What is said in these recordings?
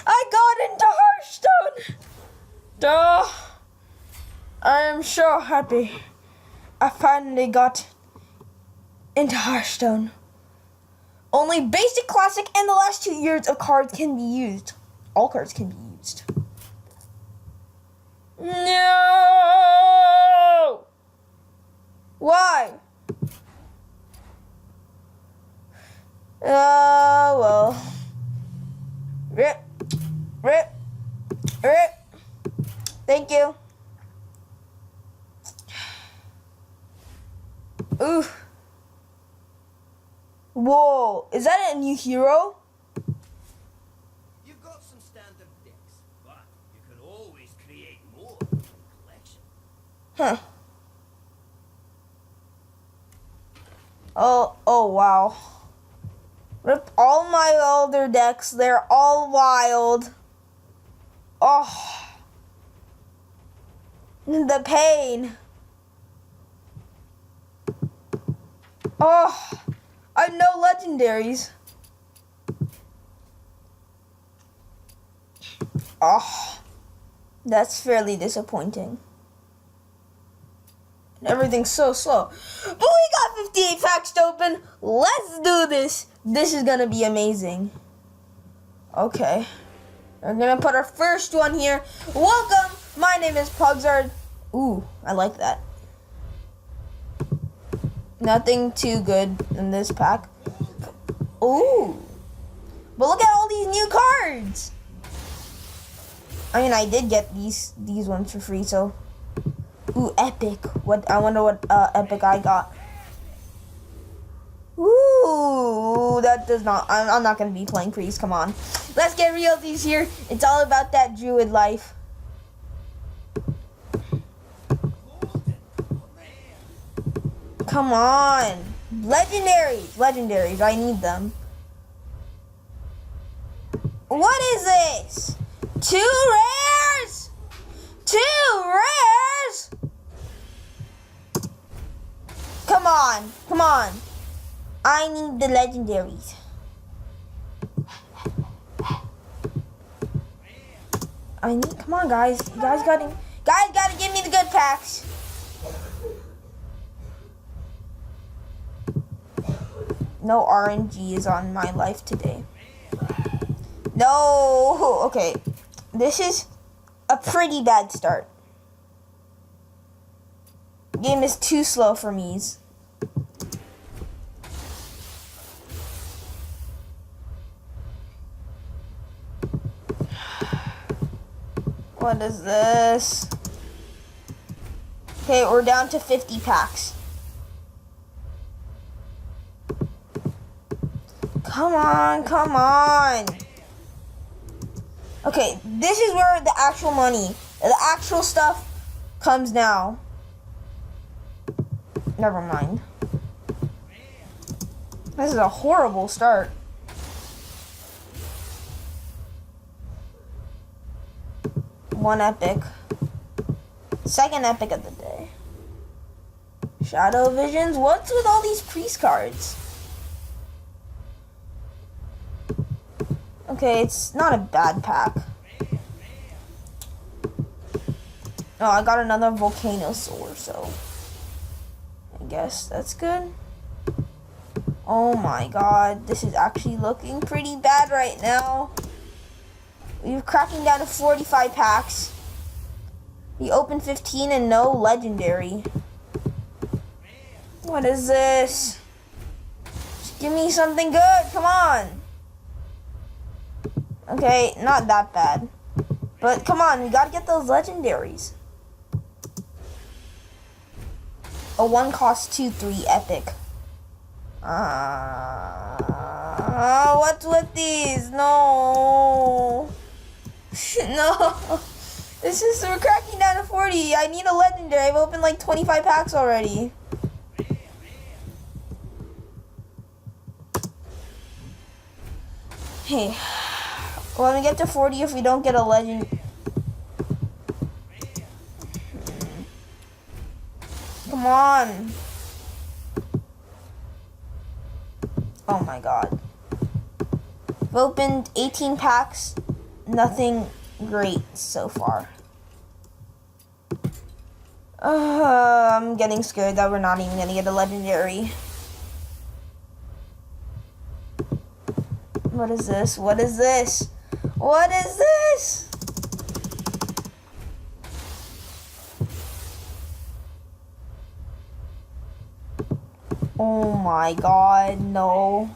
I got into Hearthstone. Duh. I am so happy. I finally got into Hearthstone. Only basic, classic, and the last 2 years of cards can be used. All cards can be used. No! Why? Well. Rip. Thank you. Ooh. Whoa, is that a new hero? You've got some standard decks, but you can always create more in your collection. Huh. Oh wow. Rip all my older decks, they're all wild. Oh. The pain. Oh. I have no legendaries. Oh. That's fairly disappointing. Everything's so slow. But we got 58 packs to open. Let's do this. This is gonna be amazing. Okay. We're gonna put our first one here. Welcome. My name is Pugzard. Ooh, I like that. Nothing too good in this pack. Ooh. But look at all these new cards. I mean, I did get these ones for free, so. Ooh, epic. I wonder what epic I got. Ooh, that does not. I'm not gonna be playing priest. Come on, let's get realties here. It's all about that druid life. Come on, legendaries. I need them. What is this? 2 rares. 2 rares. Come on. I need the legendaries. Come on, guys. You guys gotta give me the good packs. No RNG is on my life today. No. Okay. This is a pretty bad start. Game is too slow for me. What is this? Okay, we're down to 50 packs. Come on. Okay, this is where the actual money, the actual stuff comes now. Never mind. This is a horrible start. One epic. Second epic of the day. Shadow Visions. What's with all these priest cards? Okay, it's not a bad pack. Oh, I got another Volcanosaur, so I guess that's good. Oh my god, this is actually looking pretty bad right now. We're cracking down to 45 packs. We opened 15 and no legendary. What is this? Just give me something good, come on. Okay, not that bad. But come on, we gotta get those legendaries. A 1 cost 2, 3 epic. What's with these? No. No. We're cracking down to 40. I need a legendary. I've opened like 25 packs already. Hey. Well, when we get to 40, if we don't get a legend. Come on. Oh my god. We've opened 18 packs nothing great so far. I'm getting scared that we're not even gonna get a legendary. What is this? What is this? What is this? Oh my god, no.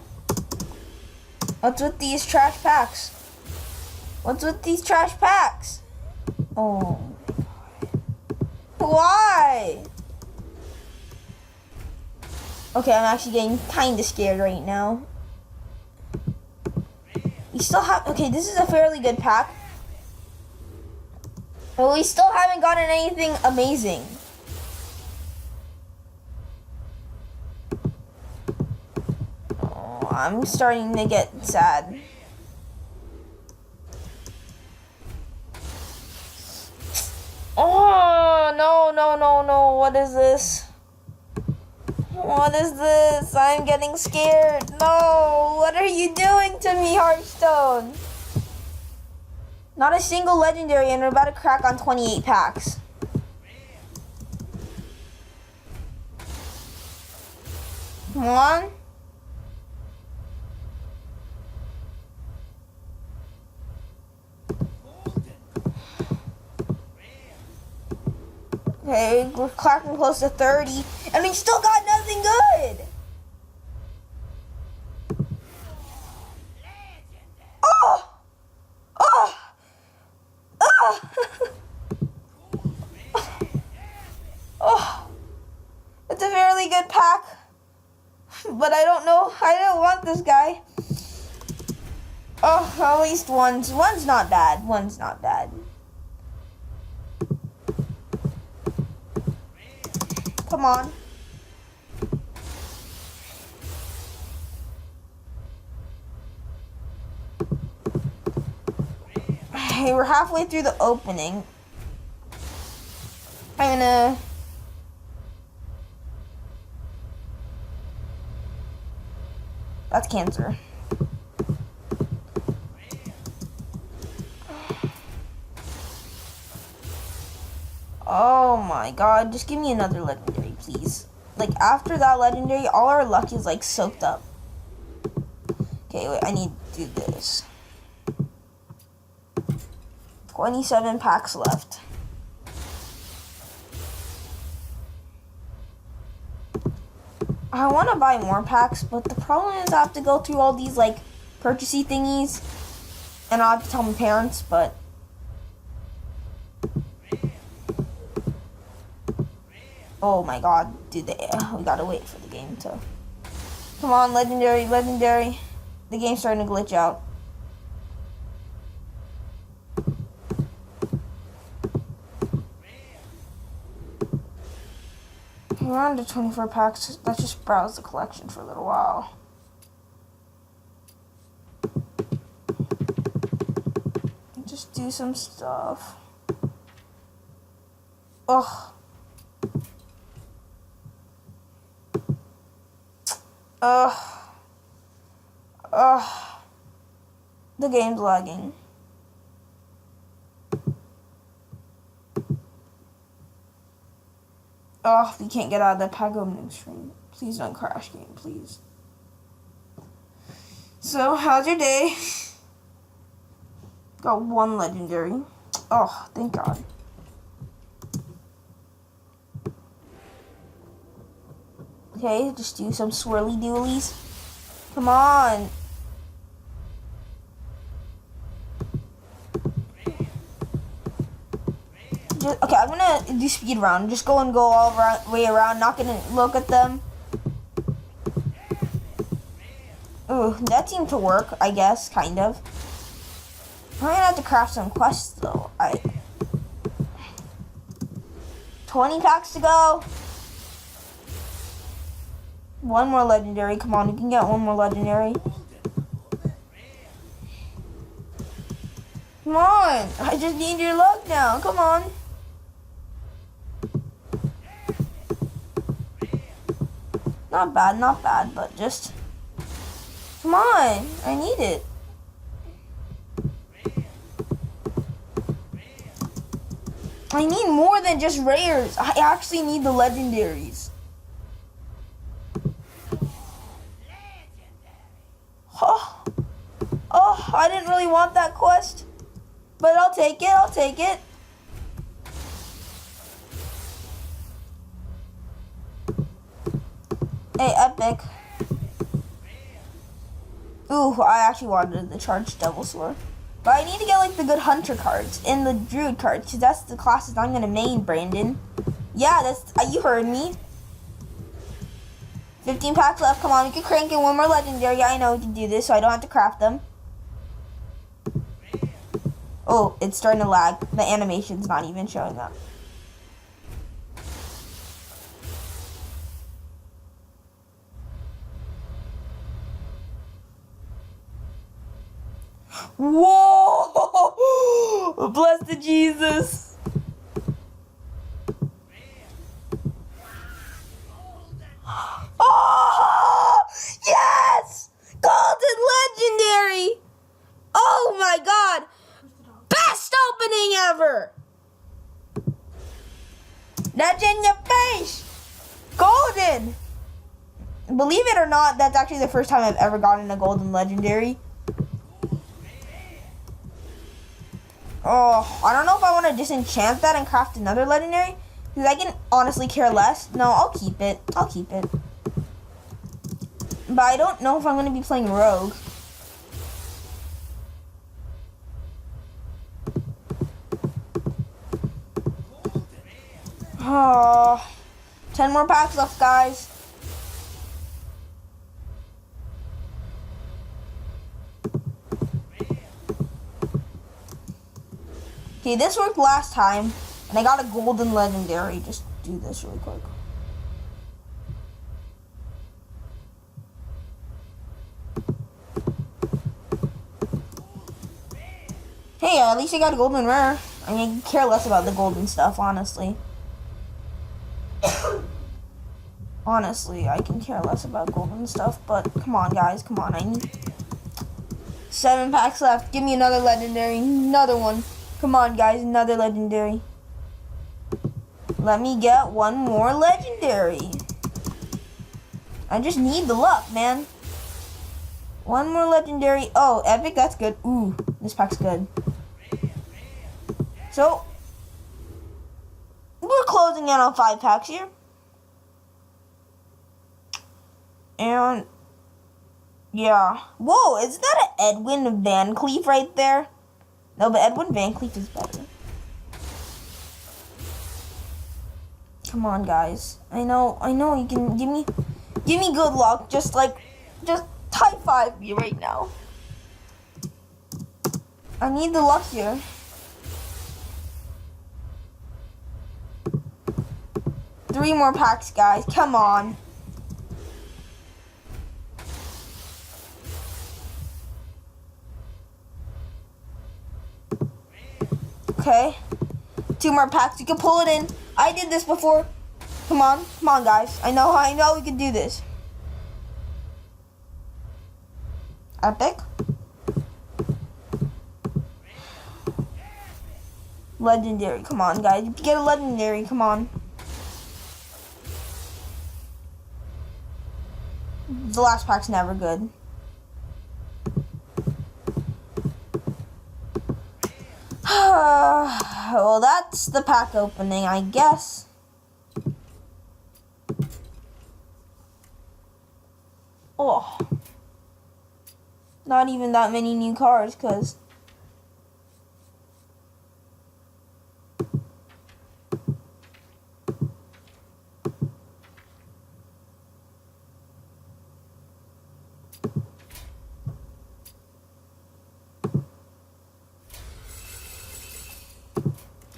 What's with these trash packs? What's with these trash packs? Oh my god. Why? Okay, I'm actually getting kinda scared right now. We still have, okay, this is a fairly good pack. But we still haven't gotten anything amazing. Oh, I'm starting to get sad. Oh, no, no, no, no. What is this? What is this? I'm getting scared. No, what are you doing to me, Hearthstone? Not a single legendary, and we're about to crack on 28 packs. Come on. Okay, we're clocking close to 30, and we still got nothing good. Oh! Oh! Oh! Oh! It's a fairly good pack, but I don't know. I don't want this guy. Oh, at least one's not bad. One's not bad. Come on. Hey, we're halfway through the opening. I'm gonna... That's cancer. Oh my god, just give me another legendary, please. Like, after that legendary, all our luck is, like, soaked up. Okay, wait, I need to do this. 27 packs left. I want to buy more packs, but the problem is I have to go through all these, like, purchasey thingies. And I'll have to tell my parents, but... Oh my god, dude, we gotta wait for the game to... Come on, legendary, legendary. The game's starting to glitch out. We're on to 24 packs. Let's just browse the collection for a little while. Just do some stuff. Ugh. The game's lagging. Oh, we can't get out of the pack opening screen. Please don't crash, game, please. So, how's your day? Got one legendary. Oh, thank God. Okay, just do some swirly doolies. Come on. Okay, I'm gonna do speed round. Just go all way around. Not gonna look at them. Ooh, that seemed to work, I guess, kind of. I'm gonna have to craft some quests, though. 20 packs to go. One more legendary. Come on, you can get one more legendary. Come on. I just need your luck now. Come on. Not bad, but just... Come on. I need it. I need more than just rares. I actually need the legendaries. Oh, oh, I didn't really want that quest, but I'll take it. I'll take it. Hey, epic. Ooh, I actually wanted the charged devil sword. But I need to get like the good hunter cards and the druid cards, because that's the classes I'm gonna main, Brandon. Yeah, that's you heard me. 15 packs left. Come on, we can crank in one more legendary. I know we can do this, so I don't have to craft them. Oh, it's starting to lag. The animation's not even showing up. Whoa! Blessed Jesus! Oh! Yes! Golden legendary! Oh my god! Best opening ever! That's in your face! Golden! Believe it or not, that's actually the first time I've ever gotten a golden legendary. Oh, I don't know if I want to disenchant that and craft another legendary, because I can honestly care less. No, I'll keep it. I'll keep it. But I don't know if I'm going to be playing rogue. Oh, 10 more packs left, guys. Okay, this worked last time, and I got a golden legendary. Just do this really quick. Hey, at least I got a golden rare. I mean, I care less about the golden stuff, honestly. Honestly, I can care less about golden stuff, but come on, guys, come on. I need 7 packs left. Give me another legendary, another one. Come on, guys, another legendary. Let me get one more legendary. I just need the luck, man. One more legendary. Oh, epic, that's good. Ooh, this pack's good. So, we're closing in on 5 packs here. And, yeah. Whoa, is that an Edwin Van Cleef right there? No, but Edwin Van Cleef is better. Come on, guys. I know you can give me good luck. Just type 5 me right now. I need the luck here. Three more packs, guys. Come on. Okay. 2 more packs. You can pull it in. I did this before. Come on, guys. I know we can do this. Epic. Legendary. Come on, guys. Get a legendary. Come on. The last pack's never good. Well, that's the pack opening, I guess. Oh. Not even that many new cards, because...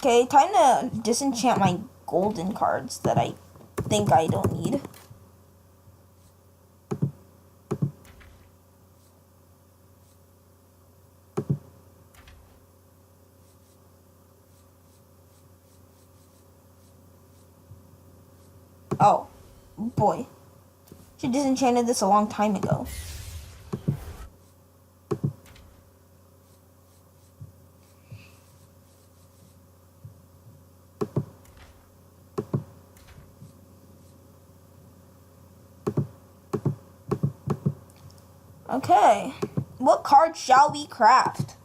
Okay, time to disenchant my golden cards that I think I don't need. Oh, boy. Should disenchanted this a long time ago. Okay. What card shall we craft?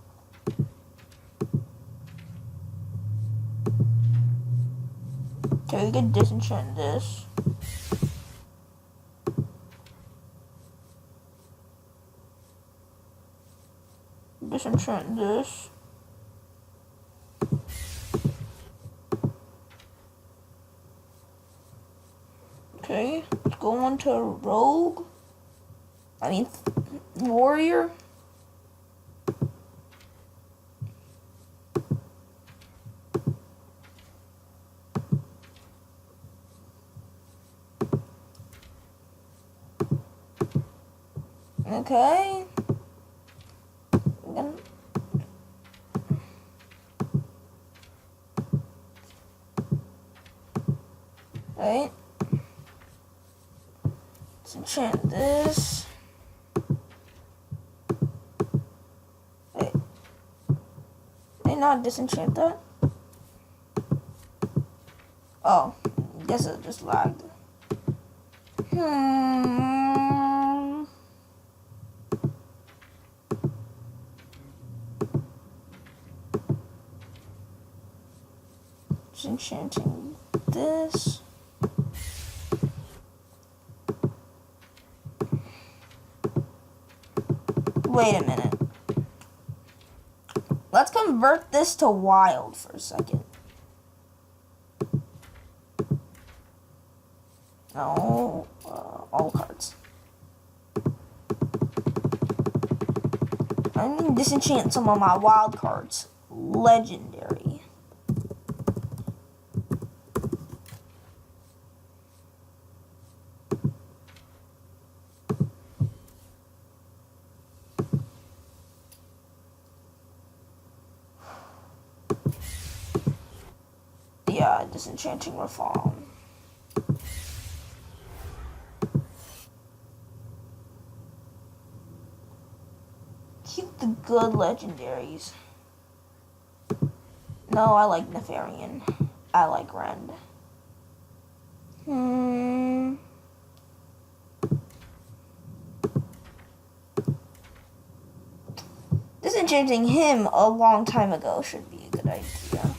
Okay, we can disenchant this. Disenchant this. Okay, let's go on to Rogue. I mean, Warrior. Okay. Right. Let's enchant this. Wait. Did I not disenchant that? Oh, guess it just lagged. Just enchanting this. Wait a minute. Let's convert this to wild for a second. No, all cards. I'm gonna disenchant some of my wild cards. Legendary. Yeah, disenchanting Reform. Keep the good legendaries. No, I like Nefarian. I like Rend. Disenchanting him a long time ago should be a good idea.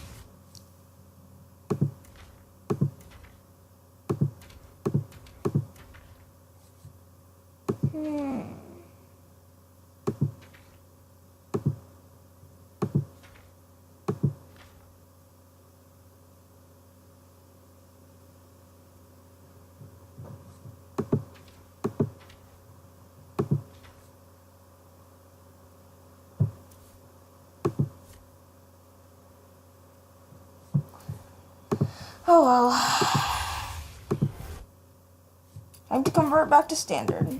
Oh well. Time to convert back to standard.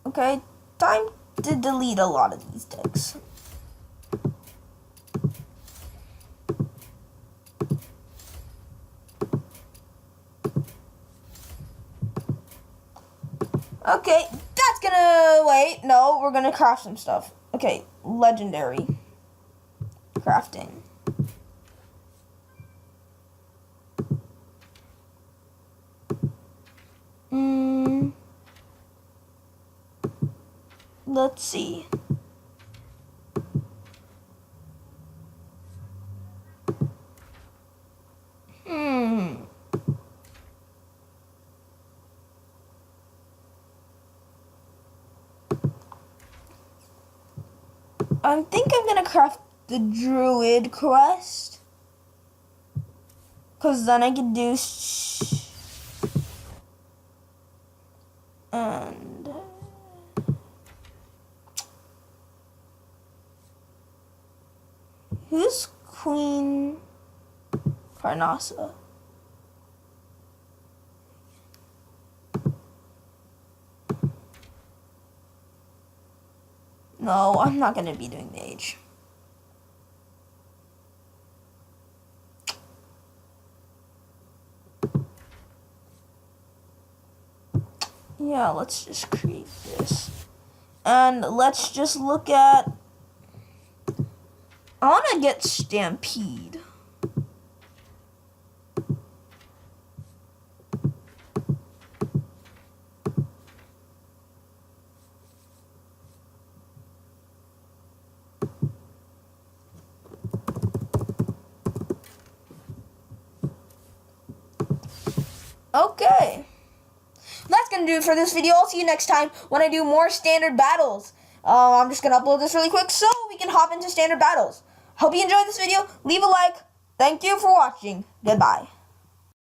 Okay, time to delete a lot of these decks. Okay, that's gonna wait. No, we're gonna craft some stuff. Okay, legendary crafting. Let's see. I think I'm gonna craft the Druid quest, cause then I can do and who's Queen Carnassa? No, I'm not gonna be doing mage. Yeah, let's just create this. And let's just look at... I want to get Stampede. Okay. That's going to do it for this video. I'll see you next time when I do more standard battles. I'm just going to upload this really quick so we can hop into standard battles. Hope you enjoyed this video. Leave a like. Thank you for watching. Goodbye.